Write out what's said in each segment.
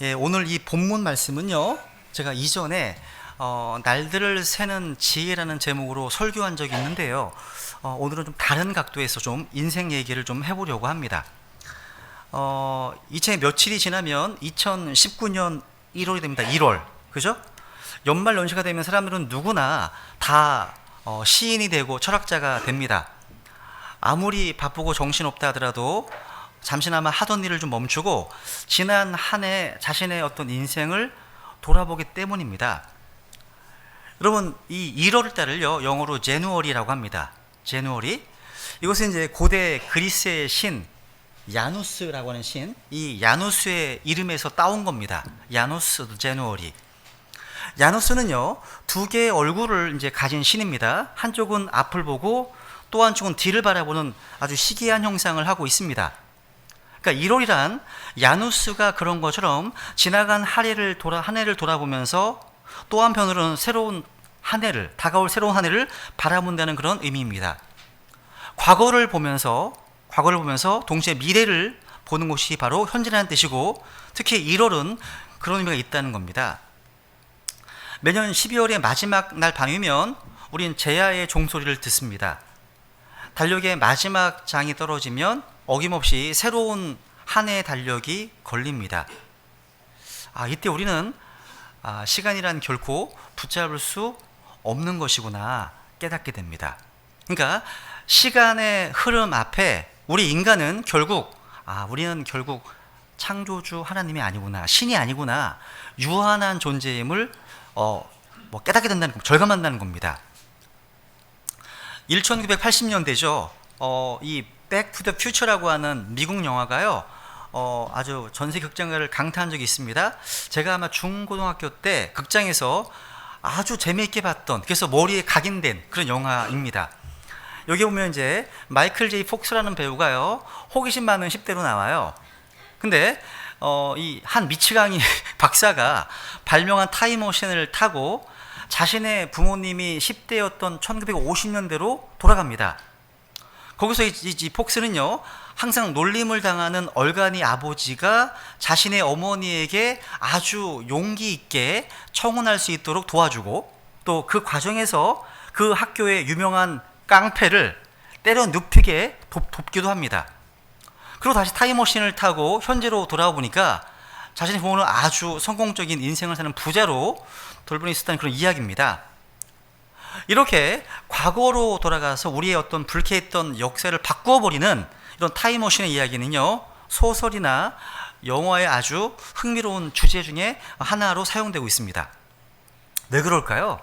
예, 오늘 이 본문 말씀은요, 제가 이전에 날들을 세는 지혜라는 제목으로 설교한 적이 있는데요. 오늘은 좀 다른 각도에서 좀 인생 얘기를 좀 해보려고 합니다. 이제 며칠이 지나면 2019년 1월이 됩니다. 1월. 그죠? 연말 연시가 되면 사람들은 누구나 다 시인이 되고 철학자가 됩니다. 아무리 바쁘고 정신없다 하더라도 잠시나마 하던 일을 좀 멈추고 지난 한 해 자신의 어떤 인생을 돌아보기 때문입니다. 여러분, 이 1월 달을요, 영어로 제누어리라고 합니다. 제누어리. 이것은 이제 고대 그리스의 신 야누스라고 하는 신, 이 야누스의 이름에서 따온 겁니다. 야누스 제누어리. 야누스는요, 두 개의 얼굴을 이제 가진 신입니다. 한쪽은 앞을 보고 또 한쪽은 뒤를 바라보는 아주 희귀한 형상을 하고 있습니다. 그러니까 1월이란 야누스가 그런 것처럼 지나간 한 해를 돌아보면서 또 한편으로는 새로운 한 해를, 다가올 새로운 한 해를 바라본다는 그런 의미입니다. 과거를 보면서 동시에 미래를 보는 것이 바로 현재라는 뜻이고, 특히 1월은 그런 의미가 있다는 겁니다. 매년 12월의 마지막 날 밤이면 우린 제야의 종소리를 듣습니다. 달력의 마지막 장이 떨어지면 어김없이 새로운 한 해의 달력이 걸립니다. 이때 우리는 시간이란 결코 붙잡을 수 없는 것이구나 깨닫게 됩니다. 그러니까 시간의 흐름 앞에 우리는 결국 창조주 하나님이 아니구나, 신이 아니구나, 유한한 존재임을 깨닫게 된다는, 절감한다는 겁니다. 1980년대죠. 이 백 투 더 퓨처라고 하는 미국 영화가요, 아주 전세 극장가를 강타한 적이 있습니다. 제가 아마 중고등학교 때 극장에서 아주 재미있게 봤던, 그래서 머리에 각인된 그런 영화입니다. 여기 보면 이제 마이클 제이 폭스라는 배우가요, 호기심 많은 10대로 나와요. 근데 이 한 미치광이 박사가 발명한 타임머신을 타고 자신의 부모님이 10대였던 1950년대로 돌아갑니다. 거기서 이 폭스는요, 항상 놀림을 당하는 얼간이 아버지가 자신의 어머니에게 아주 용기 있게 청혼할 수 있도록 도와주고, 또 그 과정에서 그 학교의 유명한 깡패를 때려 눕히게 돕기도 합니다. 그리고 다시 타임머신을 타고 현재로 돌아보니까 자신의 부모는 아주 성공적인 인생을 사는 부자로 돌보고 있었다는 그런 이야기입니다. 이렇게 과거로 돌아가서 우리의 어떤 불쾌했던 역사를 바꾸어버리는 이런 타임머신의 이야기는요, 소설이나 영화의 아주 흥미로운 주제 중에 하나로 사용되고 있습니다. 왜 그럴까요?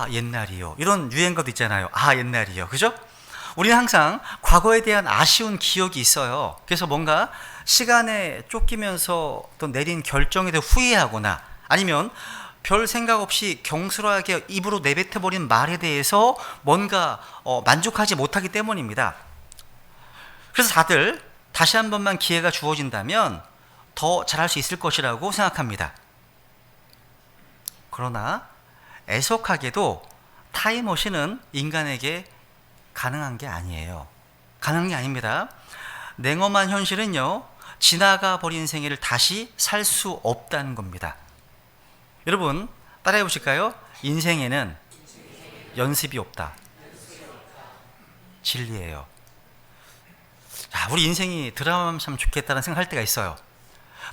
옛날이요. 이런 유행가도 있잖아요. 옛날이요. 그죠? 우리는 항상 과거에 대한 아쉬운 기억이 있어요. 그래서 뭔가 시간에 쫓기면서 또 내린 결정에 대해 후회하거나, 아니면 별 생각 없이 경솔하게 입으로 내뱉어버린 말에 대해서 뭔가 만족하지 못하기 때문입니다. 그래서 다들 다시 한 번만 기회가 주어진다면 더 잘할 수 있을 것이라고 생각합니다. 그러나 애석하게도 타임머신은 인간에게 가능한 게 아니에요. 가능한 게 아닙니다. 냉엄한 현실은요, 지나가 버린 생애를 다시 살 수 없다는 겁니다. 여러분, 따라해 보실까요? 인생에는 연습이 없다. 진리예요. 우리 인생이 드라마면 참 좋겠다는 생각할 때가 있어요.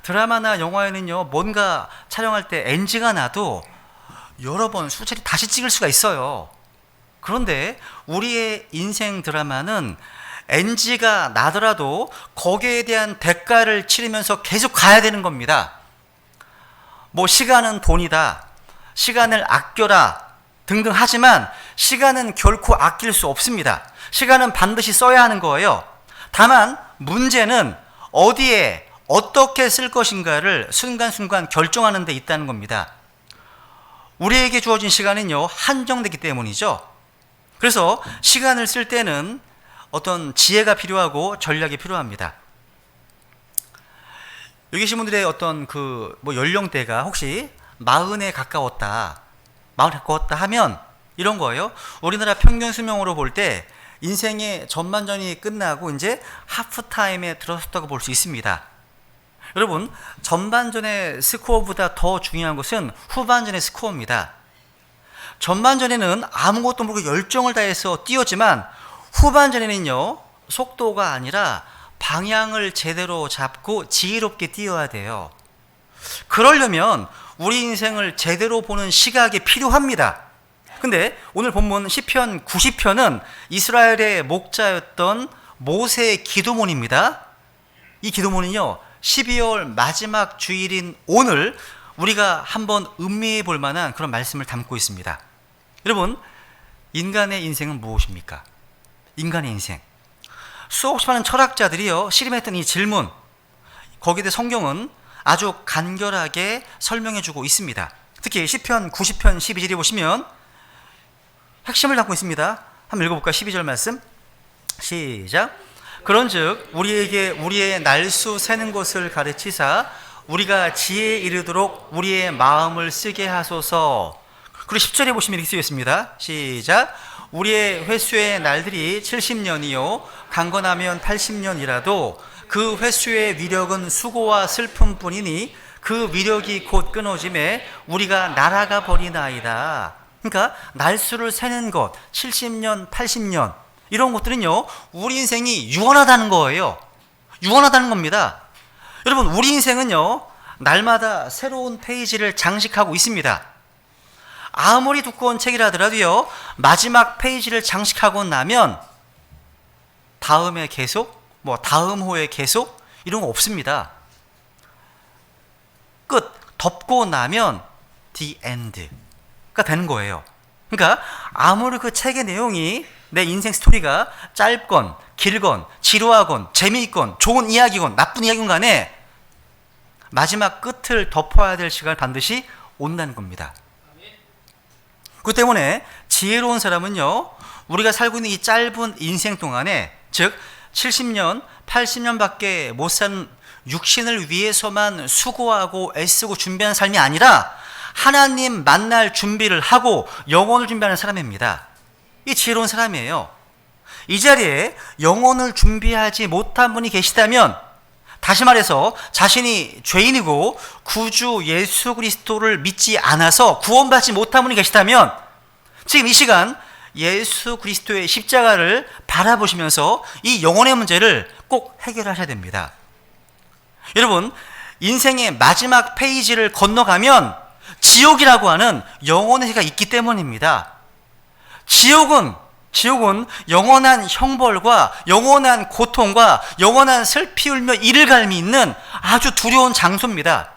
드라마나 영화에는요, 뭔가 촬영할 때 NG가 나도 여러 번 수차례 다시 찍을 수가 있어요. 그런데 우리의 인생 드라마는 NG가 나더라도 거기에 대한 대가를 치르면서 계속 가야 되는 겁니다. 시간은 돈이다, 시간을 아껴라 등등 하지만 시간은 결코 아낄 수 없습니다. 시간은 반드시 써야 하는 거예요. 다만 문제는 어디에 어떻게 쓸 것인가를 순간순간 결정하는 데 있다는 겁니다. 우리에게 주어진 시간은요, 한정되기 때문이죠. 그래서 시간을 쓸 때는 어떤 지혜가 필요하고 전략이 필요합니다. 여기 계신 분들의 어떤 연령대가 혹시 40에 가까웠다 하면 이런 거예요. 우리나라 평균 수명으로 볼 때 인생의 전반전이 끝나고 이제 하프타임에 들어섰다고 볼 수 있습니다. 여러분, 전반전의 스코어보다 더 중요한 것은 후반전의 스코어입니다. 전반전에는 아무것도 모르고 열정을 다해서 뛰었지만 후반전에는요, 속도가 아니라 방향을 제대로 잡고 지혜롭게 뛰어야 돼요. 그러려면 우리 인생을 제대로 보는 시각이 필요합니다. 근데 오늘 본문 시편 90편은 이스라엘의 목자였던 모세의 기도문입니다. 이 기도문은요, 12월 마지막 주일인 오늘 우리가 한번 음미해 볼 만한 그런 말씀을 담고 있습니다. 여러분, 인간의 인생은 무엇입니까? 인간의 인생. 수없이 많은 철학자들이요, 씨름했던 이 질문, 거기에 대해 성경은 아주 간결하게 설명해 주고 있습니다. 특히 시편 90편 12절에 보시면 핵심을 담고 있습니다. 한번 읽어볼까요? 12절 말씀 시작. 그런즉 우리에게 우리의 날수 세는 것을 가르치사 우리가 지혜에 이르도록 우리의 마음을 쓰게 하소서. 그리고 10절에 보시면 이렇게 쓰겠습니다. 시작. 우리의 횟수의 날들이 70년이요 강건하면 80년이라도 그 횟수의 위력은 수고와 슬픔뿐이니 그 위력이 곧 끊어짐에 우리가 날아가 버리나이다. 그러니까 날수를 세는 것, 70년, 80년 이런 것들은요, 우리 인생이 유한하다는 거예요. 유한하다는 겁니다. 여러분, 우리 인생은요, 날마다 새로운 페이지를 장식하고 있습니다. 아무리 두꺼운 책이라 하더라도요, 마지막 페이지를 장식하고 나면 다음에 계속, 다음 호에 계속 이런 거 없습니다. 끝, 덮고 나면 the end가 되는 거예요. 그러니까 아무리 그 책의 내용이 내 인생 스토리가 짧건 길건 지루하건 재미있건 좋은 이야기건 나쁜 이야기건 간에 마지막 끝을 덮어야 될 시간을 반드시 온다는 겁니다. 그 때문에 지혜로운 사람은요, 우리가 살고 있는 이 짧은 인생 동안에, 즉 70년, 80년밖에 못 사는 육신을 위해서만 수고하고 애쓰고 준비하는 삶이 아니라 하나님 만날 준비를 하고 영혼을 준비하는 사람입니다. 이 지혜로운 사람이에요. 이 자리에 영혼을 준비하지 못한 분이 계시다면, 다시 말해서 자신이 죄인이고 구주 예수 그리스도를 믿지 않아서 구원받지 못한 분이 계시다면, 지금 이 시간 예수 그리스도의 십자가를 바라보시면서 이 영혼의 문제를 꼭 해결하셔야 됩니다. 여러분, 인생의 마지막 페이지를 건너가면 지옥이라고 하는 영혼의 해가 있기 때문입니다. 지옥은 영원한 형벌과 영원한 고통과 영원한 슬피 울며 이를 갈미 있는 아주 두려운 장소입니다.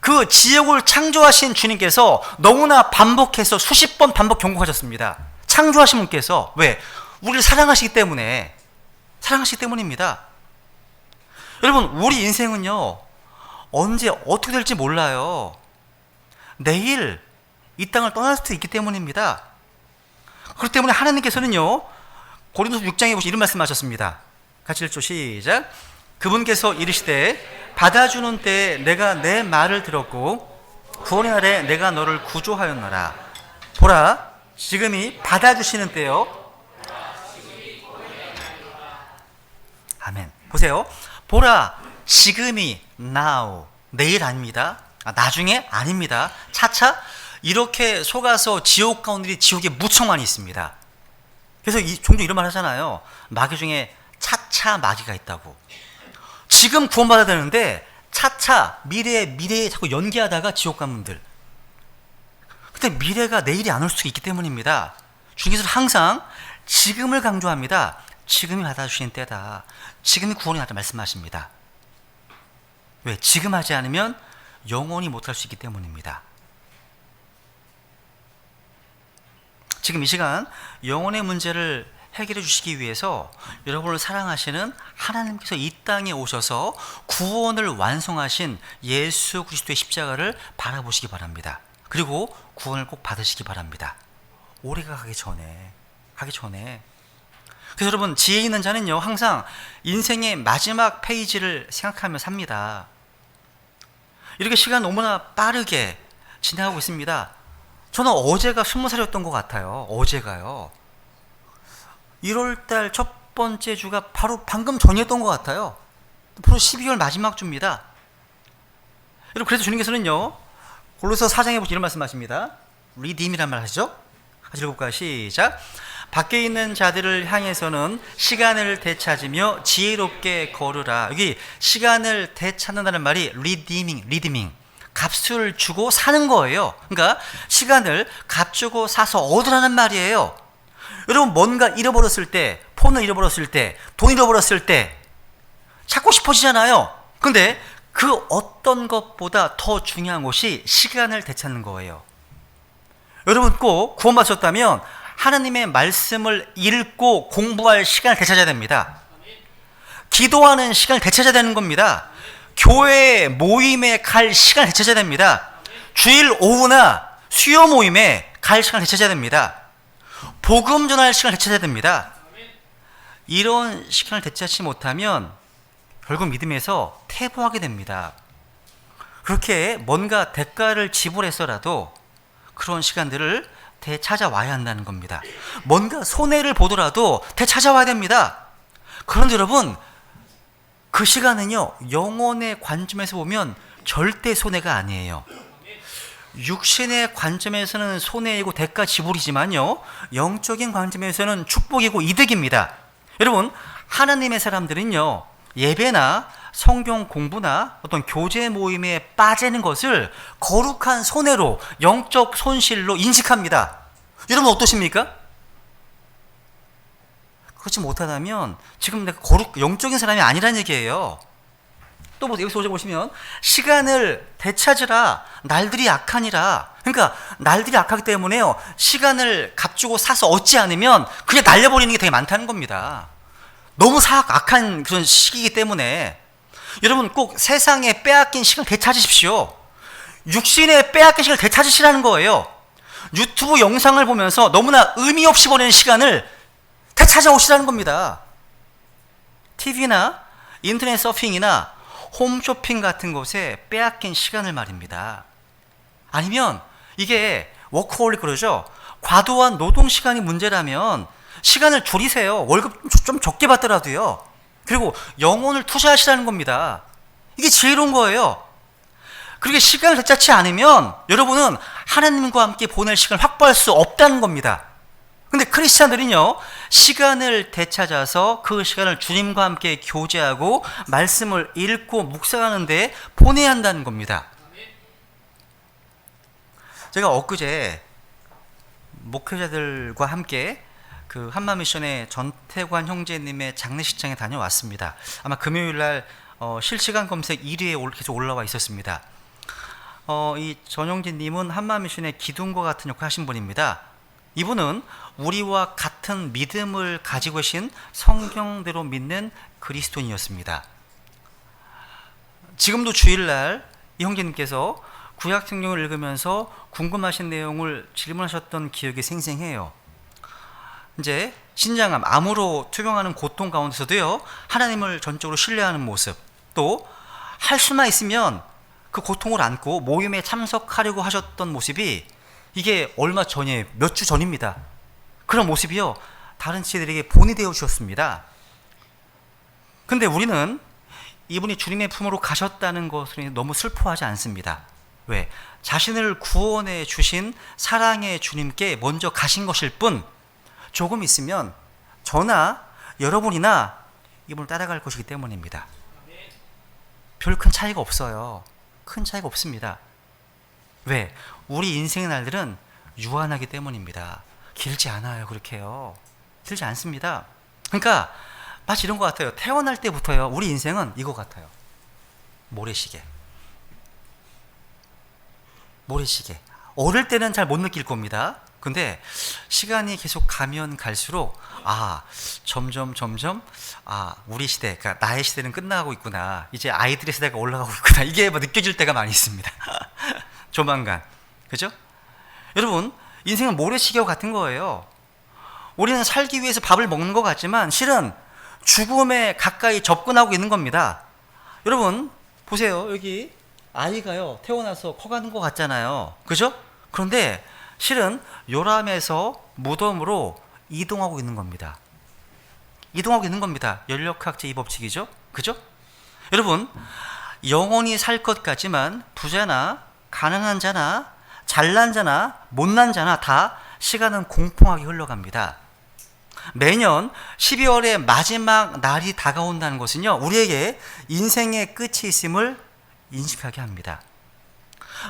그 지옥을 창조하신 주님께서 너무나 반복해서 수십 번 반복 경고하셨습니다. 창조하신 분께서. 왜? 우리를 사랑하시기 때문입니다. 여러분, 우리 인생은요, 언제 어떻게 될지 몰라요. 내일 이 땅을 떠날 수도 있기 때문입니다. 그렇기 때문에 하나님께서는요, 고린도서 6장에 보시 이런 말씀하셨습니다. 같이 읽죠. 시작. 그분께서 이르시되 받아주는 때에 내가 내 말을 들었고 구원의 날에 내가 너를 구조하였노라. 보라, 지금이 받아주시는 때요. 아멘. 보세요. 보라, 지금이 now, 내일 아닙니다. 나중에 아닙니다. 차차 이렇게 속아서 지옥 가운데 지옥에 무척 많이 있습니다. 그래서 종종 이런 말 하잖아요. 마귀 중에 차차 마귀가 있다고. 지금 구원받아야 되는데 차차 미래에 자꾸 연기하다가 지옥 간 분들. 근데 미래가 내일이 안 올 수도 있기 때문입니다. 주님께서는 항상 지금을 강조합니다. 지금이 받아주시는 때다. 지금이 구원이 나다 말씀하십니다. 왜? 지금 하지 않으면 영원히 못할 수 있기 때문입니다. 지금 이 시간 영혼의 문제를 해결해 주시기 위해서 여러분을 사랑하시는 하나님께서 이 땅에 오셔서 구원을 완성하신 예수 그리스도의 십자가를 바라보시기 바랍니다. 그리고 구원을 꼭 받으시기 바랍니다. 오래가 가기 전에. 그래서 여러분, 지혜 있는 자는요, 항상 인생의 마지막 페이지를 생각하며 삽니다. 이렇게 시간 너무나 빠르게 지나가고 있습니다. 저는 어제가 20살이었던 것 같아요. 어제가요. 1월달 첫 번째 주가 바로 방금 전이었던 것 같아요. 바로 12월 마지막 주입니다. 여러분, 그래서 주님께서는요, 골로새 4장에 보시면 이런 말씀하십니다. 리딤이란 말 하시죠? 같이 읽어볼까요? 시작. 밖에 있는 자들을 향해서는 시간을 되찾으며 지혜롭게 걸으라. 여기 시간을 되찾는다는 말이 리디밍. 값을 주고 사는 거예요. 그러니까 시간을 값 주고 사서 얻으라는 말이에요. 여러분, 뭔가 잃어버렸을 때, 폰을 잃어버렸을 때, 돈 잃어버렸을 때 찾고 싶어지잖아요. 근데 그 어떤 것보다 더 중요한 것이 시간을 되찾는 거예요. 여러분, 꼭 구원받으셨다면 하나님의 말씀을 읽고 공부할 시간을 되찾아야 됩니다. 기도하는 시간을 되찾아야 되는 겁니다. 교회 모임에 갈 시간을 되찾아야 됩니다. 주일 오후나 수요 모임에 갈 시간을 되찾아야 됩니다. 복음 전할 시간을 되찾아야 됩니다. 이런 시간을 되찾지 못하면 결국 믿음에서 퇴보하게 됩니다. 그렇게 뭔가 대가를 지불해서라도 그런 시간들을 되찾아와야 한다는 겁니다. 뭔가 손해를 보더라도 되찾아와야 됩니다. 그런데 여러분, 그 시간은요, 영혼의 관점에서 보면 절대 손해가 아니에요. 육신의 관점에서는 손해이고 대가 지불이지만요, 영적인 관점에서는 축복이고 이득입니다. 여러분, 하나님의 사람들은요, 예배나 성경 공부나 어떤 교제 모임에 빠지는 것을 거룩한 손해로, 영적 손실로 인식합니다. 여러분, 어떠십니까? 그렇지 못하다면 지금 내가 영적인 사람이 아니라는 얘기예요. 또 여기서 보시면 시간을 되찾으라, 날들이 악하니라. 그러니까 날들이 악하기 때문에요, 시간을 값주고 사서 얻지 않으면 그냥 날려버리는 게 되게 많다는 겁니다. 너무 악한 그런 시기이기 때문에 여러분, 꼭 세상에 빼앗긴 시간을 되찾으십시오. 육신에 빼앗긴 시간을 되찾으시라는 거예요. 유튜브 영상을 보면서 너무나 의미 없이 보내는 시간을 되찾아오시라는 겁니다. TV나 인터넷 서핑이나 홈쇼핑 같은 곳에 빼앗긴 시간을 말입니다. 아니면 이게 워크홀릭 그러죠. 과도한 노동 시간이 문제라면 시간을 줄이세요. 월급 좀 적게 받더라도요. 그리고 영혼을 투자하시라는 겁니다. 이게 지혜로운 거예요. 그렇게 시간을 되찾지 않으면 여러분은 하나님과 함께 보낼 시간을 확보할 수 없다는 겁니다. 근데 크리스찬들은요, 시간을 되찾아서 그 시간을 주님과 함께 교제하고 말씀을 읽고 묵상하는 데 보내야 한다는 겁니다. 제가 엊그제 목회자들과 함께 그 한마미션의 전태관 형제님의 장례식장에 다녀왔습니다. 아마 금요일날 실시간 검색 1위에 계속 올라와 있었습니다. 이 전형진님은 한마미션의 기둥과 같은 역할을 하신 분입니다. 이분은 우리와 같은 믿음을 가지고 계신 성경대로 믿는 그리스도인이었습니다. 지금도 주일날 이 형제님께서 구약 성경을 읽으면서 궁금하신 내용을 질문하셨던 기억이 생생해요. 이제 신장암, 암으로 투병하는 고통 가운데서도요, 하나님을 전적으로 신뢰하는 모습, 또 할 수만 있으면 그 고통을 안고 모임에 참석하려고 하셨던 모습이 이게 얼마 전에 몇 주 전입니다. 그런 모습이요, 다른 지체들에게 본이 되어 주셨습니다. 근데 우리는 이분이 주님의 품으로 가셨다는 것을 너무 슬퍼하지 않습니다. 왜? 자신을 구원해 주신 사랑의 주님께 먼저 가신 것일 뿐, 조금 있으면 저나 여러분이나 이분을 따라갈 것이기 때문입니다. 별 큰 차이가 없어요. 큰 차이가 없습니다. 왜? 우리 인생의 날들은 유한하기 때문입니다. 길지 않아요. 그렇게요. 길지 않습니다. 그러니까 마치 이런 것 같아요. 태어날 때부터요, 우리 인생은 이거 같아요. 모래시계. 어릴 때는 잘 못 느낄 겁니다. 근데 시간이 계속 가면 갈수록 점점 우리 시대, 그러니까 나의 시대는 끝나가고 있구나, 이제 아이들의 시대가 올라가고 있구나, 이게 느껴질 때가 많이 있습니다. 조만간. 그죠? 여러분, 인생은 모래시계와 같은 거예요. 우리는 살기 위해서 밥을 먹는 것 같지만 실은 죽음에 가까이 접근하고 있는 겁니다. 여러분 보세요. 여기 아이가요, 태어나서 커가는 것 같잖아요. 그죠? 그런데 실은 요람에서 무덤으로 이동하고 있는 겁니다. 연력학 제2법칙이죠. 그죠? 여러분, 영원히 살 것까지만 부자나 가난한 자나 잘난 자나 못난 자나 다 시간은 공평하게 흘러갑니다. 매년 12월의 마지막 날이 다가온다는 것은요, 우리에게 인생의 끝이 있음을 인식하게 합니다.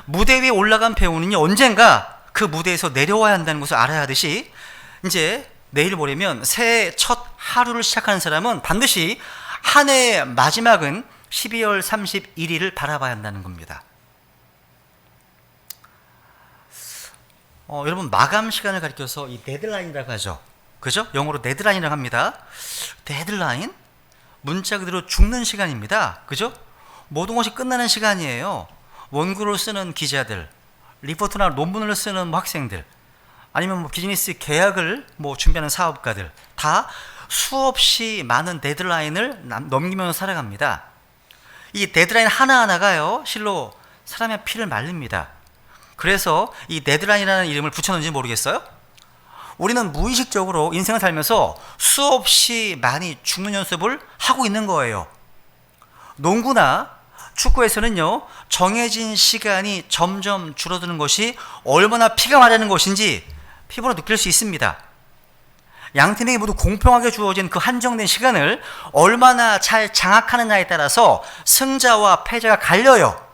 무대 위에 올라간 배우는요, 언젠가 그 무대에서 내려와야 한다는 것을 알아야 하듯이, 이제 내일 모레면 새해 첫 하루를 시작하는 사람은 반드시 한 해의 마지막은 12월 31일을 바라봐야 한다는 겁니다. 여러분, 마감 시간을 가리켜서 이 데드라인이라고 하죠. 그죠? 영어로 데드라인이라고 합니다. 데드라인? 문자 그대로 죽는 시간입니다. 그죠? 모든 것이 끝나는 시간이에요. 원고를 쓰는 기자들, 리포트나 논문을 쓰는 학생들, 아니면 비즈니스 계약을 준비하는 사업가들, 다 수없이 많은 데드라인을 넘기면서 살아갑니다. 이 데드라인 하나하나가요, 실로 사람의 피를 말립니다. 그래서 이 데드라인이라는 이름을 붙였는지 모르겠어요? 우리는 무의식적으로 인생을 살면서 수없이 많이 죽는 연습을 하고 있는 거예요. 농구나 축구에서는요, 정해진 시간이 점점 줄어드는 것이 얼마나 피가 마르는 것인지 피부로 느낄 수 있습니다. 양 팀에게 모두 공평하게 주어진 그 한정된 시간을 얼마나 잘 장악하느냐에 따라서 승자와 패자가 갈려요.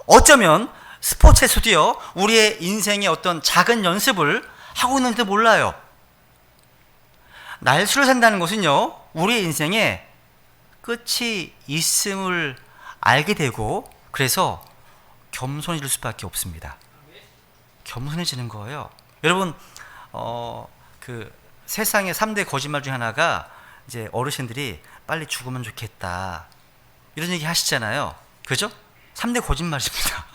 어쩌면 스포츠에서도요, 우리의 인생의 어떤 작은 연습을 하고 있는지도 몰라요. 날수를 센다는 것은요, 우리의 인생에 끝이 있음을 알게 되고, 그래서 겸손해질 수밖에 없습니다. 겸손해지는 거예요. 여러분, 세상의 3대 거짓말 중 하나가 이제 어르신들이 빨리 죽으면 좋겠다, 이런 얘기 하시잖아요. 그죠? 3대 거짓말입니다.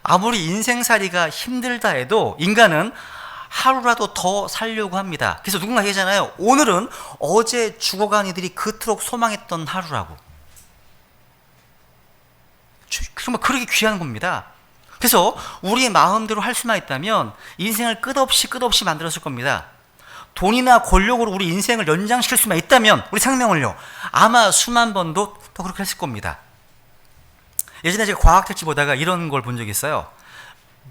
아무리 인생살이가 힘들다 해도 인간은 하루라도 더 살려고 합니다. 그래서 누군가 얘기하잖아요. 오늘은 어제 죽어간 이들이 그토록 소망했던 하루라고. 정말 그렇게 귀한 겁니다. 그래서 우리의 마음대로 할 수만 있다면 인생을 끝없이 만들었을 겁니다. 돈이나 권력으로 우리 인생을 연장시킬 수만 있다면, 우리 생명을요, 아마 수만 번도 더 그렇게 했을 겁니다. 예전에 제가 과학 택지 보다가 이런 걸 본 적이 있어요.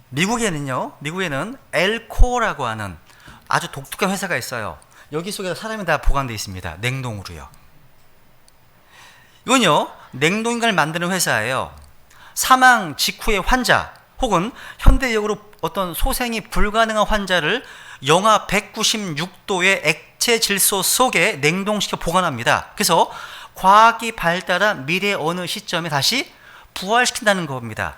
미국에는 엘코라고 하는 아주 독특한 회사가 있어요. 여기 속에 사람이 다 보관되어 있습니다. 냉동으로요. 이건요, 냉동인간을 만드는 회사예요. 사망 직후의 환자 혹은 현대적으로 어떤 소생이 불가능한 환자를 영하 196도의 액체 질소 속에 냉동시켜 보관합니다. 그래서 과학이 발달한 미래 어느 시점에 다시 부활시킨다는 겁니다.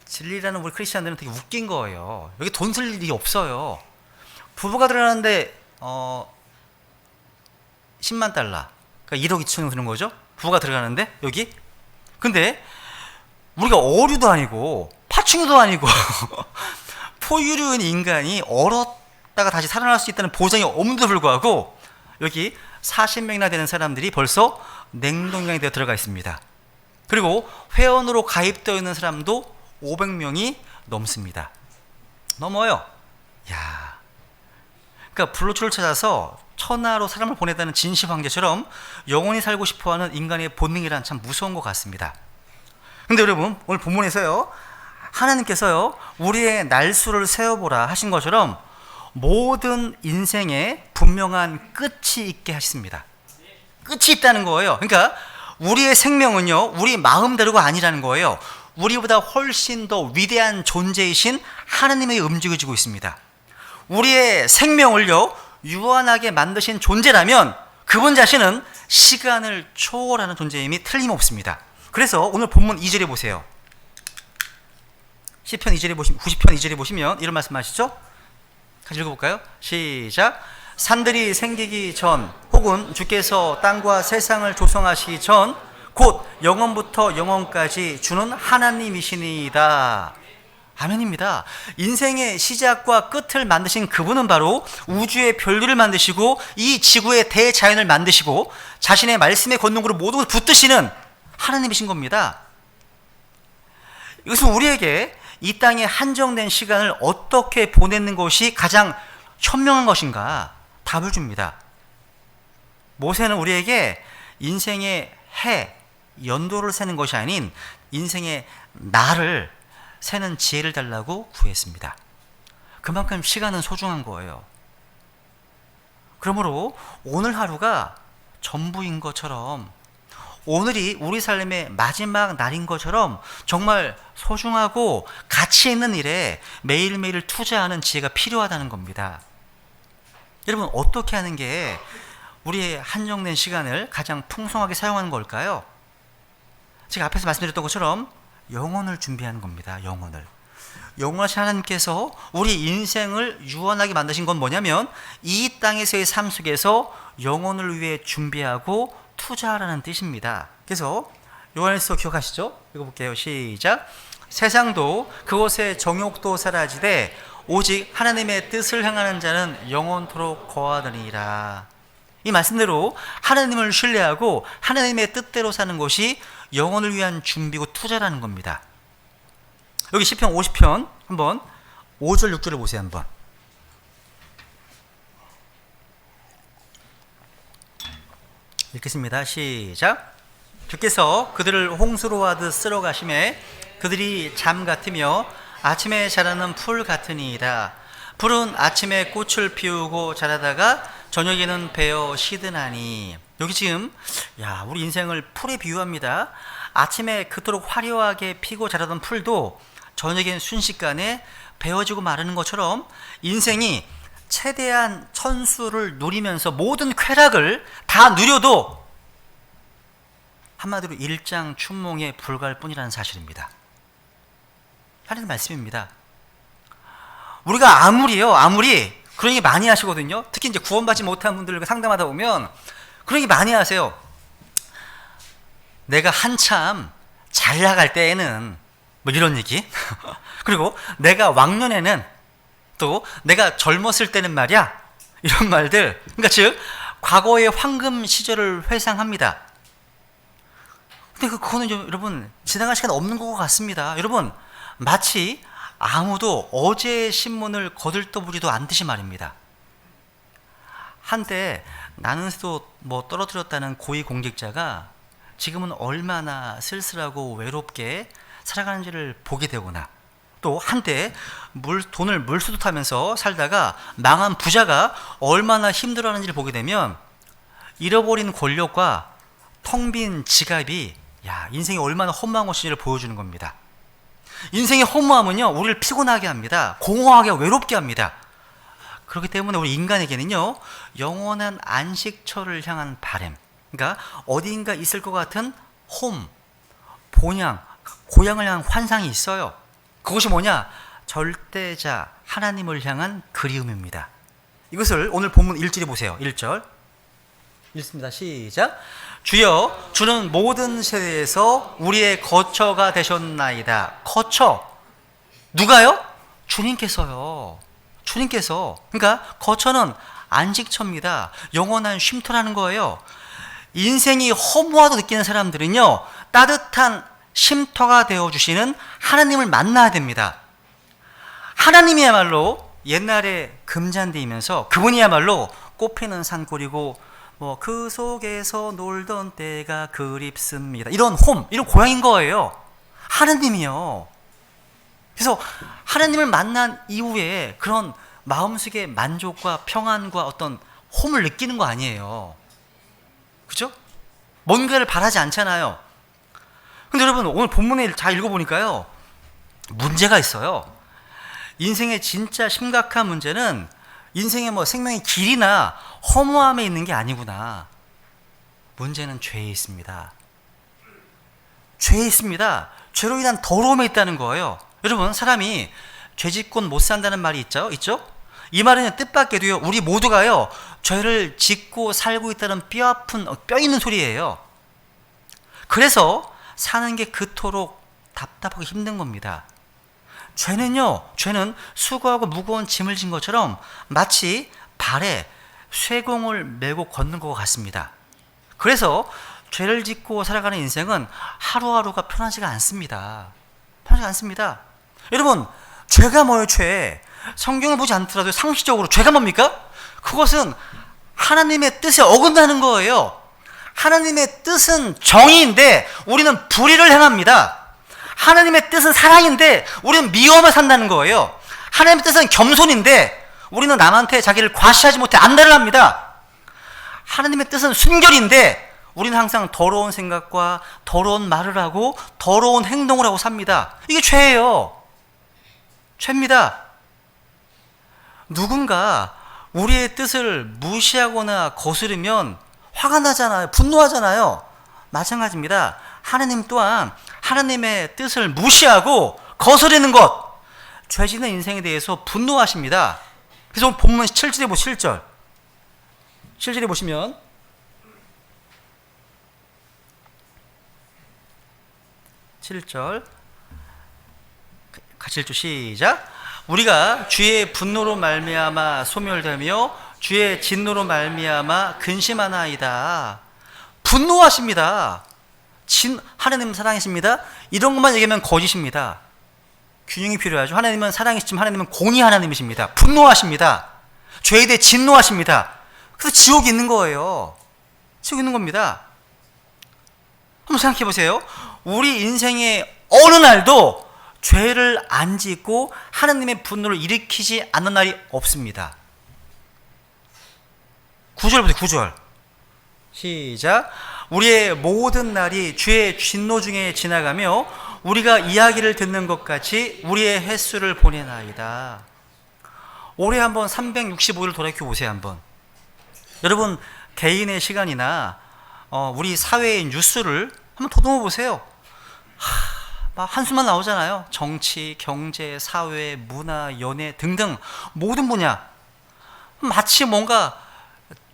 진리라는 우리 크리스천들은 되게 웃긴 거예요. 여기 돈 쓸 일이 없어요. 부부가 들어가는데 10만 달러, 그러니까 1억 2천 드는 거죠. 부부가 들어가는데 여기. 근데 우리가 어류도 아니고 파충류도 아니고 포유류인 인간이 얼었다가 다시 살아날 수 있다는 보장이 없는데도 불구하고 여기 40명이나 되는 사람들이 벌써 냉동강에 되어 들어가 있습니다. 그리고 회원으로 가입되어 있는 사람도 500명이 넘습니다. 넘어요. 야, 그러니까 불로초를 찾아서 천하로 사람을 보내다는 진시 황제처럼 영원히 살고 싶어하는 인간의 본능이란 참 무서운 것 같습니다. 근데 여러분, 오늘 본문에서요, 하나님께서요, 우리의 날수를 세어보라 하신 것처럼 모든 인생에 분명한 끝이 있게 하십니다. 끝이 있다는 거예요. 그러니까 우리의 생명은요, 우리 마음대로가 아니라는 거예요. 우리보다 훨씬 더 위대한 존재이신 하나님이 움직여지고 있습니다. 우리의 생명을요, 유한하게 만드신 존재라면 그분 자신은 시간을 초월하는 존재임이 틀림없습니다. 그래서 오늘 본문 2절에 보세요. 시편 2절에 보시면, 90편 2절에 보시면 이런 말씀하시죠? 같이 읽어볼까요? 시작. 산들이 생기기 전, 혹은 주께서 땅과 세상을 조성하시기 전, 곧 영원부터 영원까지 주는 하나님이시니이다. 아멘입니다. 인생의 시작과 끝을 만드신 그분은 바로 우주의 별들을 만드시고 이 지구의 대자연을 만드시고 자신의 말씀의 권능으로 모든 것을 붙드시는 하나님이신 겁니다. 이것은 우리에게 이 땅에 한정된 시간을 어떻게 보내는 것이 가장 현명한 것인가 답을 줍니다. 모세는 우리에게 인생의 해, 연도를 세는 것이 아닌 인생의 날을 세는 지혜를 달라고 구했습니다. 그만큼 시간은 소중한 거예요. 그러므로 오늘 하루가 전부인 것처럼, 오늘이 우리 삶의 마지막 날인 것처럼 정말 소중하고 가치 있는 일에 매일매일 투자하는 지혜가 필요하다는 겁니다. 여러분, 어떻게 하는 게 우리의 한정된 시간을 가장 풍성하게 사용하는 걸까요? 제가 앞에서 말씀드렸던 것처럼 영혼을 준비하는 겁니다. 영원하신 하나님께서 우리 인생을 유한하게 만드신 건 뭐냐면 이 땅에서의 삶 속에서 영혼을 위해 준비하고 투자하라는 뜻입니다. 그래서 요한일서 기억하시죠? 읽어볼게요. 시작. 세상도 그곳의 정욕도 사라지되 오직 하나님의 뜻을 행하는 자는 영원토록 거하느니라. 이 말씀대로 하나님을 신뢰하고 하나님의 뜻대로 사는 것이 영혼을 위한 준비고 투자라는 겁니다. 여기 시편 50편 한번 5절 6절을 보세요. 한번 읽겠습니다. 시작. 주께서 그들을 홍수로 하듯 쓸어 가심에 그들이 잠 같으며 아침에 자라는 풀 같으니이다. 풀은 아침에 꽃을 피우고 자라다가 저녁에는 베어 시드나니. 여기 지금 우리 인생을 풀에 비유합니다. 아침에 그토록 화려하게 피고 자라던 풀도 저녁엔 순식간에 베어지고 마르는 것처럼 인생이 최대한 천수를 누리면서 모든 쾌락을 다 누려도 한마디로 일장춘몽에 불과할 뿐이라는 사실입니다. 하나님 말씀입니다. 우리가 아무리 그런 얘기 많이 하시거든요. 특히 이제 구원받지 못한 분들과 상담하다 보면 그런 얘기 많이 하세요. 내가 한참 잘 나갈 때에는 뭐 이런 얘기. 그리고 내가 왕년에는, 또 내가 젊었을 때는 말이야, 이런 말들. 그러니까 즉 과거의 황금 시절을 회상합니다. 근데 그거는 좀 여러분 지나갈 시간 없는 것 같습니다. 여러분, 마치 아무도 어제의 신문을 거들떠보지도 않듯이 말입니다. 한때 나는 새도 뭐 떨어뜨렸다는 고위공직자가 지금은 얼마나 쓸쓸하고 외롭게 살아가는지를 보게 되거나, 또 한때 돈을 물수도타면서 살다가 망한 부자가 얼마나 힘들어하는지를 보게 되면 잃어버린 권력과 텅 빈 지갑이 인생이 얼마나 허무한 것인지를 보여주는 겁니다. 인생의 허무함은요, 우리를 피곤하게 합니다. 공허하게 외롭게 합니다. 그렇기 때문에 우리 인간에게는요, 영원한 안식처를 향한 바람, 그러니까 어디인가 있을 것 같은 홈, 본향, 고향을 향한 환상이 있어요. 그것이 뭐냐? 절대자 하나님을 향한 그리움입니다. 이것을 오늘 본문 1절에 보세요. 1절 읽습니다. 시작. 주여, 주는 모든 세대에서 우리의 거처가 되셨나이다. 거처, 누가요? 주님께서요. 주님께서. 그러니까 거처는 안식처입니다. 영원한 쉼터라는 거예요. 인생이 허무하다고 느끼는 사람들은요, 따뜻한 쉼터가 되어주시는 하나님을 만나야 됩니다. 하나님이야말로 옛날에 금잔디이면서 그분이야말로 꽃피는 산골이고 뭐 그 속에서 놀던 때가 그립습니다, 이런 홈, 이런 고향인 거예요. 하나님이요. 그래서 하나님을 만난 이후에 그런 마음속의 만족과 평안과 어떤 홈을 느끼는 거 아니에요. 그죠? 뭔가를 바라지 않잖아요. 근데 여러분, 오늘 본문을 잘 읽어보니까요, 문제가 있어요. 인생의 진짜 심각한 문제는 인생의 뭐 생명의 길이나 허무함에 있는 게 아니구나. 문제는 죄에 있습니다. 죄에 있습니다. 죄로 인한 더러움에 있다는 거예요. 여러분, 사람이 죄 짓고는 못 산다는 말이 있죠? 이 말은 뜻밖에도요, 우리 모두가요, 죄를 짓고 살고 있다는 뼈아픈, 뼈 있는 소리예요. 그래서 사는 게 그토록 답답하고 힘든 겁니다. 죄는 수고하고 무거운 짐을 진 것처럼 마치 발에 쇠공을 메고 걷는 것 같습니다. 그래서 죄를 짓고 살아가는 인생은 하루하루가 편하지가 않습니다. 편하지 않습니다. 여러분, 죄가 뭐예요? 죄. 성경을 보지 않더라도 상식적으로 죄가 뭡니까? 그것은 하나님의 뜻에 어긋나는 거예요. 하나님의 뜻은 정의인데 우리는 불의를 행합니다. 하나님의 뜻은 사랑인데 우리는 미워하며 산다는 거예요. 하나님의 뜻은 겸손인데 우리는 남한테 자기를 과시하지 못해 안달을 합니다. 하나님의 뜻은 순결인데 우리는 항상 더러운 생각과 더러운 말을 하고 더러운 행동을 하고 삽니다. 이게 죄예요. 죄입니다. 누군가 우리의 뜻을 무시하거나 거스르면 화가 나잖아요. 분노하잖아요. 마찬가지입니다. 하나님 또한 하나님의 뜻을 무시하고 거스르는 것, 죄 짓는 인생에 대해서 분노하십니다. 그래서 본문 7절에 보시면 7절에 보시면 7절 같이 읽죠. 시작. 우리가 주의 분노로 말미암아 소멸되며 주의 진노로 말미암아 근심하나이다. 분노하십니다. 하나님은 사랑이십니다. 이런 것만 얘기하면 거짓입니다. 균형이 필요하죠. 하나님은 사랑이시지만 하나님은 공의 하나님이십니다. 분노하십니다. 죄에 대해 진노하십니다. 그래서 지옥이 있는 거예요. 지옥이 있는 겁니다. 한번 생각해 보세요. 우리 인생의 어느 날도 죄를 안 짓고 하나님의 분노를 일으키지 않는 날이 없습니다. 9절 보세요. 9절 시작. 우리의 모든 날이 주의 진노 중에 지나가며 우리가 이야기를 듣는 것 같이 우리의 횟수를 보내나이다. 올해 한번 365일 돌이켜 보세요. 한번 여러분 개인의 시간이나 우리 사회의 뉴스를 한번 더듬어 보세요. 막 한수만 나오잖아요. 정치, 경제, 사회, 문화, 연애 등등 모든 분야 마치 뭔가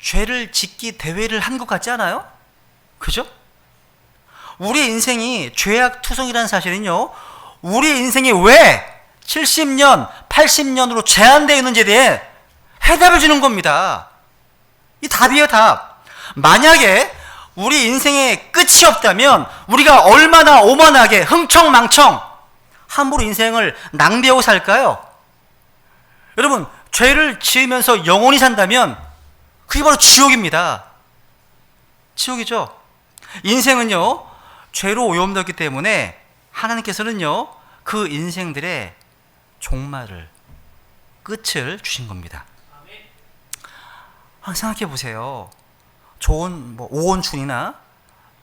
죄를 짓기 대회를 한 것 같지 않아요? 그죠? 우리의 인생이 죄악투성이라는 사실은요, 우리의 인생이 왜 70년, 80년으로 제한되어 있는지에 대해 해답을 주는 겁니다. 이 답이에요, 답. 만약에 우리 인생에 끝이 없다면 우리가 얼마나 오만하게 흥청망청 함부로 인생을 낭비하고 살까요? 여러분, 죄를 지으면서 영원히 산다면 그게 바로 지옥입니다. 지옥이죠. 인생은요, 죄로 오염되었기 때문에 하나님께서는요, 그 인생들의 종말을, 끝을 주신 겁니다. 생각해 보세요. 좋은 오원춘이나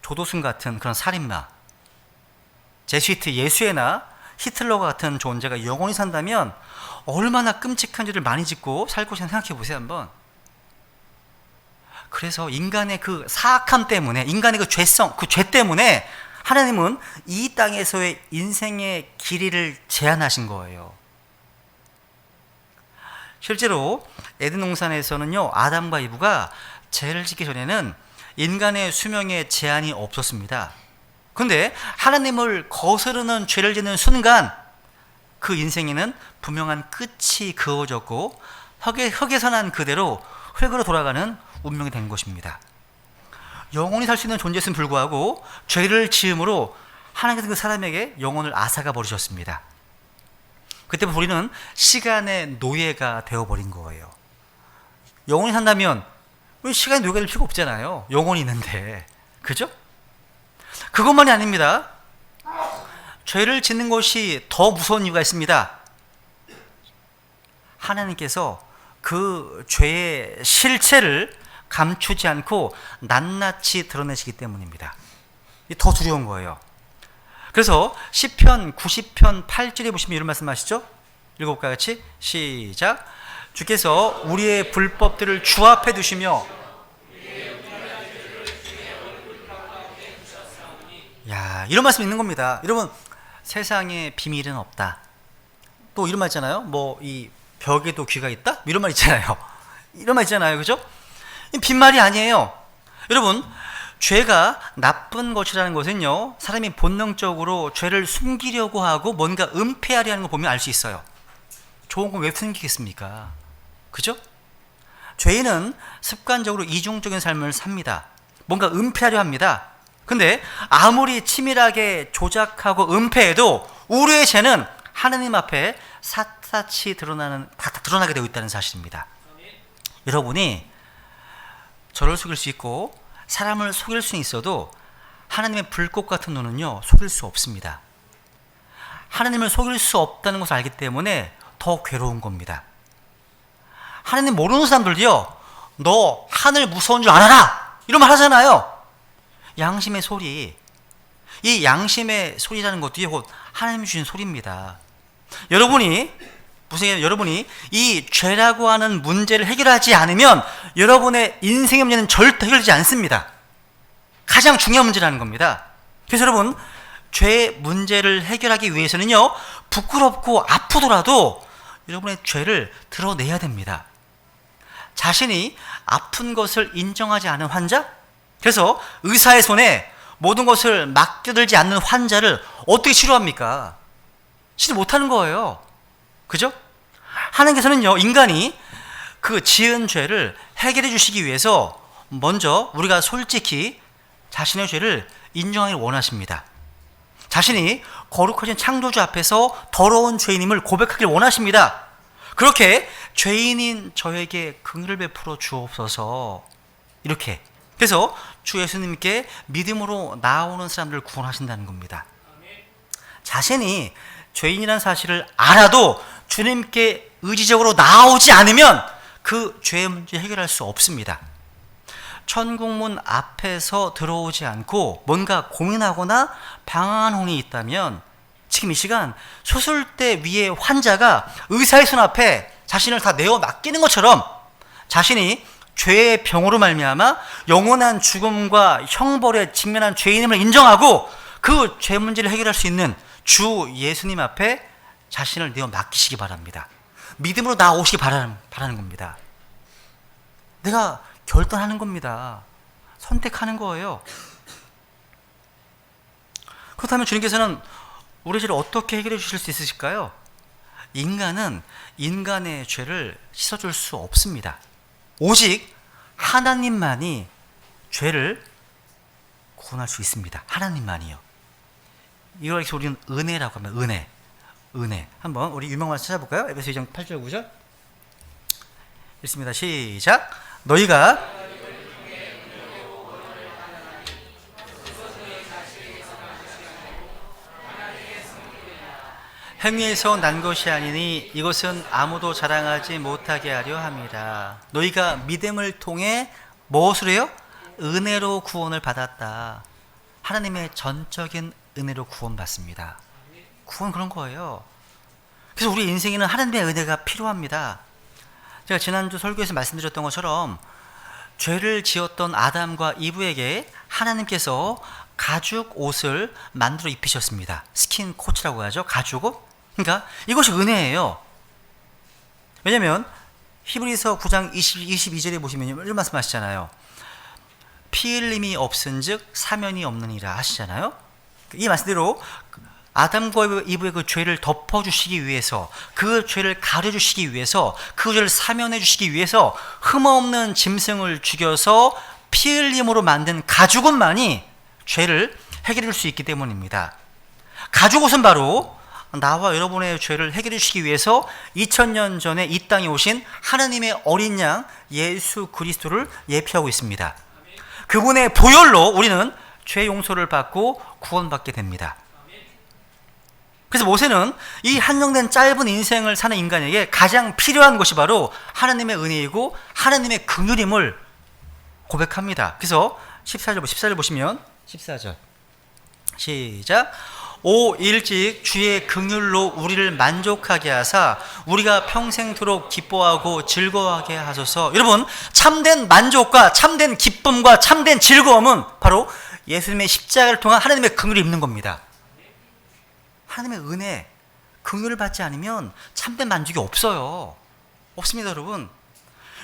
조도순 같은 그런 살인마, 제스위트 예수애나 히틀러가 같은 존재가 영원히 산다면 얼마나 끔찍한 죄를 많이 짓고 살 것이냐 생각해 보세요 한번. 그래서 인간의 그 사악함 때문에, 인간의 그 죄성, 그 죄 때문에 하나님은 이 땅에서의 인생의 길이를 제한하신 거예요. 실제로 에덴 동산에서는요, 아담과 이브가 죄를 짓기 전에는 인간의 수명에 제한이 없었습니다. 그런데 하나님을 거스르는 죄를 짓는 순간 그 인생에는 분명한 끝이 그어졌고 흙에서 난 그대로 흙으로 돌아가는 운명이 된 것입니다. 영원히 살 수 있는 존재였음에 불구하고 죄를 지음으로 하나님께서 그 사람에게 영혼을 앗아가 버리셨습니다. 그때부터 우리는 시간의 노예가 되어버린 거예요. 영원히 산다면 시간의 노예가 될 필요가 없잖아요. 영원히 있는데. 그죠? 그것만이 아닙니다. 죄를 짓는 것이 더 무서운 이유가 있습니다. 하나님께서 그 죄의 실체를 감추지 않고 낱낱이 드러내시기 때문입니다. 더 두려운 거예요. 그래서 시편 90편 8절에 보시면 이런 말씀하시죠? 읽어볼까요? 같이 시작. 주께서 우리의 불법들을 주 앞에 두시며, 야, 이런 말씀이 있는 겁니다. 여러분, 세상에 비밀은 없다. 또 이런 말 있잖아요. 이 벽에도 귀가 있다? 이런 말 있잖아요. 이런 말 있잖아요. 그죠? 빈말이 아니에요. 여러분, 죄가 나쁜 것이라는 것은요, 사람이 본능적으로 죄를 숨기려고 하고 뭔가 은폐하려 하는 거 보면 알 수 있어요. 좋은 건 왜 숨기겠습니까? 그죠? 죄인은 습관적으로 이중적인 삶을 삽니다. 뭔가 은폐하려 합니다. 근데 아무리 치밀하게 조작하고 은폐해도 우리의 죄는 하느님 앞에 샅샅이 드러나게 되어 있다는 사실입니다. 여러분이 저를 속일 수 있고 사람을 속일 수는 있어도 하나님의 불꽃 같은 눈은요, 속일 수 없습니다. 하나님을 속일 수 없다는 것을 알기 때문에 더 괴로운 겁니다. 하나님 모르는 사람들도요, 너 하늘 무서운 줄 알아라! 이런 말 하잖아요. 양심의 소리. 이 양심의 소리라는 것도 곧 하나님이 주신 소리입니다. 여러분이 이 죄라고 하는 문제를 해결하지 않으면 여러분의 인생의 문제는 절대 해결되지 않습니다. 가장 중요한 문제라는 겁니다. 그래서 여러분, 죄의 문제를 해결하기 위해서는요, 부끄럽고 아프더라도 여러분의 죄를 드러내야 됩니다. 자신이 아픈 것을 인정하지 않은 환자, 그래서 의사의 손에 모든 것을 맡겨들지 않는 환자를 어떻게 치료합니까? 치료 못하는 거예요. 그죠? 하나님께서는요, 인간이 그 지은 죄를 해결해 주시기 위해서 먼저 우리가 솔직히 자신의 죄를 인정하기를 원하십니다. 자신이 거룩하신 창조주 앞에서 더러운 죄인임을 고백하기를 원하십니다. 그렇게 죄인인 저에게 긍휼을 베풀어 주옵소서. 이렇게. 그래서 주 예수님께 믿음으로 나오는 사람들을 구원하신다는 겁니다. 자신이 죄인이라는 사실을 알아도 주님께 의지적으로 나오지 않으면 그 죄의 문제 해결할 수 없습니다. 천국문 앞에서 들어오지 않고 뭔가 고민하거나 방황이 있다면 지금 이 시간 수술대 위에 환자가 의사의 손 앞에 자신을 다 내어 맡기는 것처럼 자신이 죄의 병으로 말미암아 영원한 죽음과 형벌에 직면한 죄인임을 인정하고 그 죄 문제를 해결할 수 있는 주 예수님 앞에 자신을 내어 맡기시기 바랍니다. 믿음으로 나오시기 바라는 겁니다. 내가 결단하는 겁니다. 선택하는 거예요. 그렇다면 주님께서는 우리 죄를 어떻게 해결해 주실 수 있으실까요? 인간은 인간의 죄를 씻어줄 수 없습니다. 오직 하나님만이 죄를 구원할 수 있습니다. 하나님만이요. 이걸 우리는 은혜라고 합니다. 은혜. 한번 우리 유명 말씀 찾아볼까요? 에베소 2장 8절 9절 읽습니다. 시작. 너희가 행위에서 난 것이 아니니 이것은 아무도 자랑하지 못하게 하려 함이라. 너희가 믿음을 통해 무엇을 해요? 은혜로 구원을 받았다. 하나님의 전적인 은혜로 구원받습니다. 구원 그런 거예요. 그래서 우리 인생에는 하나님의 은혜가 필요합니다. 제가 지난주 설교에서 말씀드렸던 것처럼 죄를 지었던 아담과 이브에게 하나님께서 가죽 옷을 만들어 입히셨습니다. 스킨 코트라고 하죠. 가죽 옷. 그러니까 이것이 은혜예요. 왜냐하면 히브리서 9장 22절에 보시면 이런 말씀하시잖아요. 피 흘림이 없은즉 사면이 없느니라 하시잖아요. 이 말씀대로 아담과 이브의 그 죄를 덮어주시기 위해서, 그 죄를 가려주시기 위해서, 그 죄를 사면해 주시기 위해서 흠없는 짐승을 죽여서 피 흘림으로 만든 가죽옷만이 죄를 해결해 줄 수 있기 때문입니다. 가죽옷은 바로 나와 여러분의 죄를 해결해 주시기 위해서 2000년 전에 이 땅에 오신 하나님의 어린 양 예수 그리스도를 예표하고 있습니다. 그분의 보혈로 우리는 죄 용서를 받고 구원받게 됩니다. 그래서 모세는 이 한정된 짧은 인생을 사는 인간에게 가장 필요한 것이 바로 하나님의 은혜이고 하나님의 긍휼임을 고백합니다. 그래서 14절 보시면 14절 시작. 오 일찍 주의 긍휼로 우리를 만족하게 하사 우리가 평생토록 기뻐하고 즐거워하게 하소서. 여러분, 참된 만족과 참된 기쁨과 참된 즐거움은 바로 예수님의 십자가를 통한 하나님의 긍휼을 입는 겁니다. 하나님의 은혜, 긍휼을 받지 않으면 참된 만족이 없어요. 없습니다, 여러분.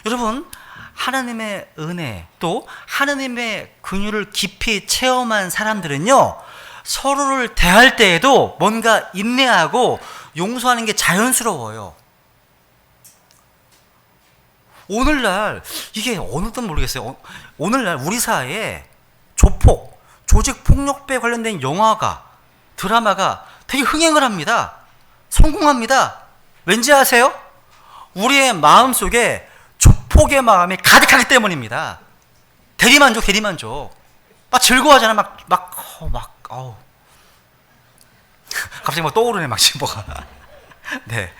여러분, 하나님의 은혜 또 하나님의 긍휼을 깊이 체험한 사람들은요, 서로를 대할 때에도 뭔가 인내하고 용서하는 게 자연스러워요. 오늘날 이게 어느 땐 모르겠어요. 오늘날 우리 사회에 조폭, 조직폭력배에 관련된 영화가, 드라마가 되게 흥행을 합니다. 성공합니다. 왠지 아세요? 우리의 마음속에 조폭의 마음이 가득하기 때문입니다. 대리만족. 막 즐거워하잖아. 어우. 갑자기 막 떠오르네, 막 지금 뭐가. 네.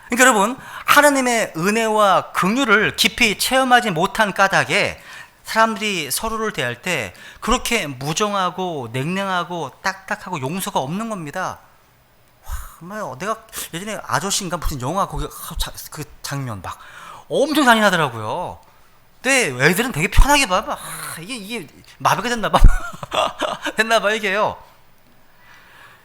그러니까 여러분, 하나님의 은혜와 긍휼을 깊이 체험하지 못한 까닭에 사람들이 서로를 대할 때 그렇게 무정하고 냉랭하고 딱딱하고 용서가 없는 겁니다. 내가 예전에 아저씨인가 무슨 영화 거기 그 장면 막 엄청 잔인하더라고요. 근데 애들은 되게 편하게 봐. 이게 마비가 됐나 봐. 됐나 봐 이게요.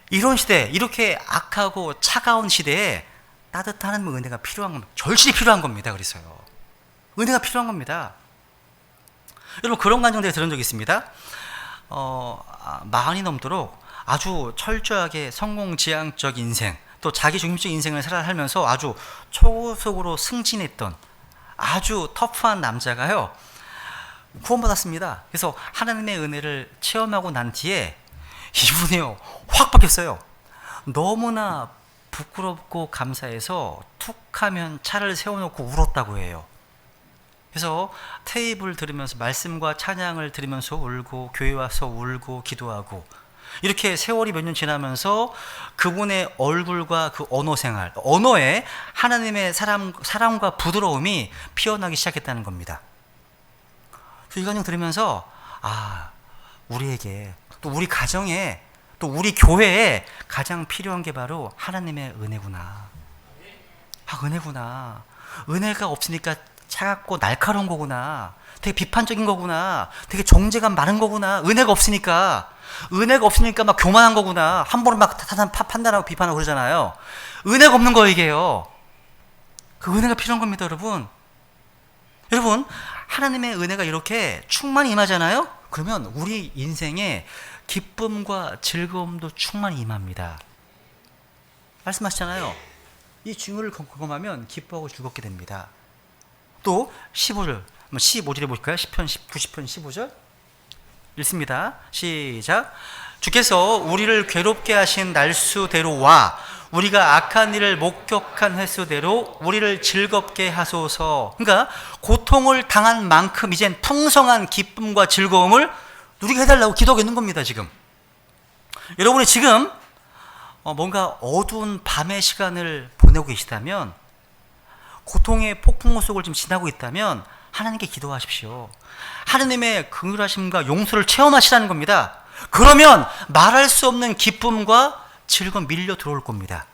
이런 시대, 이렇게 악하고 차가운 시대에 따뜻한 은혜가 필요한 겁니다. 절실히 필요한 겁니다. 그래서요. 은혜가 필요한 겁니다. 여러분 그런 감정들이 들은 적이 있습니다. 40이 넘도록 아주 철저하게 성공지향적 인생, 또 자기중심적 인생을 살아가면서 아주 초속으로 승진했던 아주 터프한 남자가요, 구원받았습니다. 그래서 하나님의 은혜를 체험하고 난 뒤에 이분이요, 확 바뀌었어요. 너무나 부끄럽고 감사해서 툭 하면 차를 세워놓고 울었다고 해요. 그래서 테이블 들으면서 말씀과 찬양을 들으면서 울고, 교회 와서 울고 기도하고, 이렇게 세월이 몇 년 지나면서 그분의 얼굴과 그 언어 생활, 언어에 하나님의 사랑과 부드러움이 피어나기 시작했다는 겁니다. 이 과정 들으면서 우리에게, 또 우리 가정에, 또 우리 교회에 가장 필요한 게 바로 하나님의 은혜구나. 은혜구나. 은혜가 없으니까 차갑고 날카로운 거구나. 되게 비판적인 거구나. 되게 정죄감 많은 거구나. 은혜가 없으니까 막 교만한 거구나. 함부로 막 판단하고 비판하고 그러잖아요. 은혜가 없는 거 이게요. 그 은혜가 필요한 겁니다, 여러분. 여러분, 하나님의 은혜가 이렇게 충만히 임하잖아요. 그러면 우리 인생에 기쁨과 즐거움도 충만히 임합니다. 말씀하시잖아요. 이 중요를 경험하면 기뻐하고 즐겁게 됩니다. 또 15절에 볼까요? 90편 15절 읽습니다. 시작. 주께서 우리를 괴롭게 하신 날수대로와 우리가 악한 일을 목격한 횟수대로 우리를 즐겁게 하소서. 그러니까 고통을 당한 만큼 이젠 풍성한 기쁨과 즐거움을 누리게 해달라고 기도하고 있는 겁니다. 지금 여러분이 지금 뭔가 어두운 밤의 시간을 보내고 계시다면, 고통의 폭풍우 속을 좀 지나고 있다면 하나님께 기도하십시오. 하나님의 긍휼하심과 용서를 체험하시라는 겁니다. 그러면 말할 수 없는 기쁨과 즐거움 밀려 들어올 겁니다.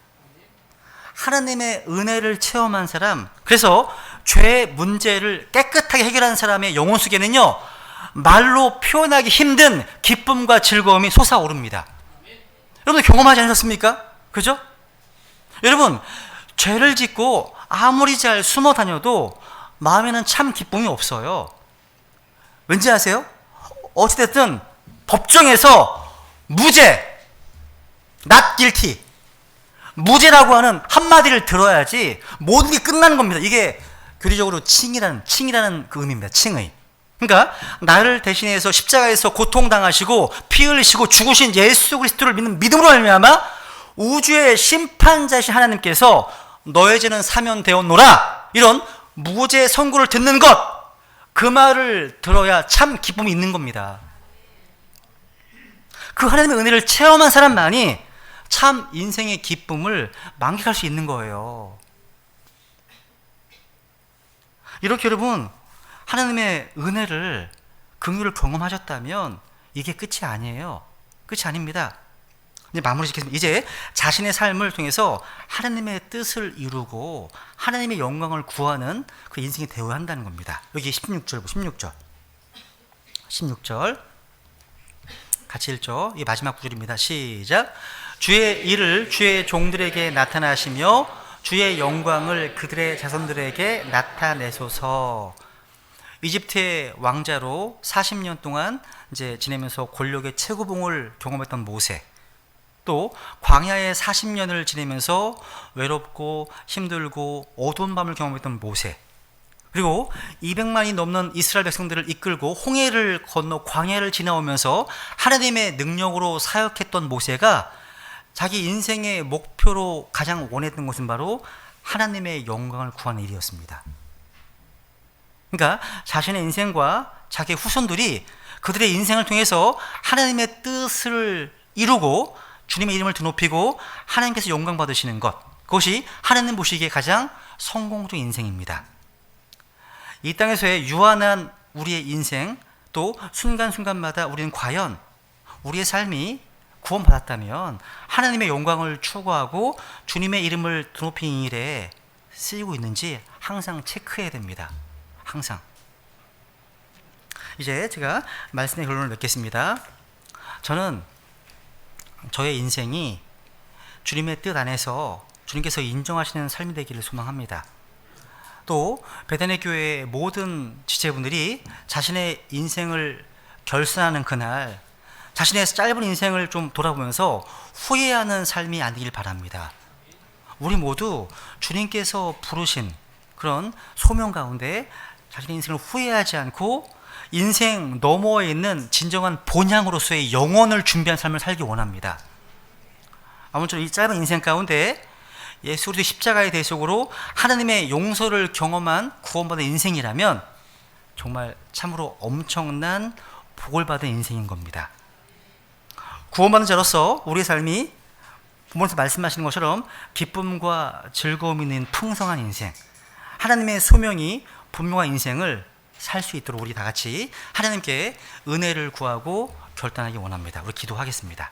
하나님의 은혜를 체험한 사람, 그래서 죄의 문제를 깨끗하게 해결한 사람의 영혼 속에는요, 말로 표현하기 힘든 기쁨과 즐거움이 솟아오릅니다. 여러분 경험하지 않으셨습니까? 그죠? 여러분, 죄를 짓고 아무리 잘 숨어 다녀도 마음에는 참 기쁨이 없어요. 왠지 아세요? 어찌됐든 법정에서 무죄, not guilty, 무죄라고 하는 한마디를 들어야지 모든 게 끝나는 겁니다. 이게 교리적으로 칭이라는 그 의미입니다. 칭의. 그러니까 나를 대신해서 십자가에서 고통당하시고 피 흘리시고 죽으신 예수 그리스도를 믿는 믿음으로 말미암아 우주의 심판자이신 하나님께서 너의 죄는 사면되었노라, 이런 무죄 선고를 듣는 것, 그 말을 들어야 참 기쁨이 있는 겁니다. 그 하나님의 은혜를 체험한 사람만이 참 인생의 기쁨을 만끽할 수 있는 거예요. 이렇게 여러분 하나님의 은혜를, 긍휼을 경험하셨다면 이게 끝이 아니에요. 끝이 아닙니다. 이제 마무리 짓겠습니다. 이제 자신의 삶을 통해서 하나님의 뜻을 이루고 하나님의 영광을 구하는 그 인생이 되어야 한다는 겁니다. 여기 16절 같이 읽죠. 이 마지막 구절입니다. 시작. 주의 일을 주의 종들에게 나타나시며 주의 영광을 그들의 자손들에게 나타내소서. 이집트의 왕자로 40년 동안 이제 지내면서 권력의 최고봉을 경험했던 모세, 또 광야에 40년을 지내면서 외롭고 힘들고 어두운 밤을 경험했던 모세, 그리고 200만이 넘는 이스라엘 백성들을 이끌고 홍해를 건너 광야를 지나오면서 하나님의 능력으로 사역했던 모세가 자기 인생의 목표로 가장 원했던 것은 바로 하나님의 영광을 구하는 일이었습니다. 그러니까 자신의 인생과 자기의 후손들이 그들의 인생을 통해서 하나님의 뜻을 이루고 주님의 이름을 드높이고 하나님께서 영광 받으시는 것, 그것이 하나님 보시기에 가장 성공적인 인생입니다. 이 땅에서의 유한한 우리의 인생, 또 순간순간마다 우리는 과연 우리의 삶이 구원받았다면 하나님의 영광을 추구하고 주님의 이름을 드높이는 일에 쓰이고 있는지 항상 체크해야 됩니다. 항상. 이제 제가 말씀의 결론을 맺겠습니다. 저는 저의 인생이 주님의 뜻 안에서 주님께서 인정하시는 삶이 되기를 소망합니다. 또 베데네 교회의 모든 지체분들이 자신의 인생을 결산하는 그날, 자신의 짧은 인생을 좀 돌아보면서 후회하는 삶이 아니길 바랍니다. 우리 모두 주님께서 부르신 그런 소명 가운데 자신의 인생을 후회하지 않고 인생 너머에 있는 진정한 본향으로서의 영원을 준비한 삶을 살기 원합니다. 아무쪼록 이 짧은 인생 가운데 예수 그리스도의 십자가의 대속으로 하나님의 용서를 경험한 구원받은 인생이라면 정말 참으로 엄청난 복을 받은 인생인 겁니다. 구원받은 자로서 우리의 삶이 부모님께서 말씀하시는 것처럼 기쁨과 즐거움이 있는 풍성한 인생, 하나님의 소명이 분명한 인생을 살 수 있도록 우리 다 같이 하나님께 은혜를 구하고 결단하기 원합니다. 우리 기도하겠습니다.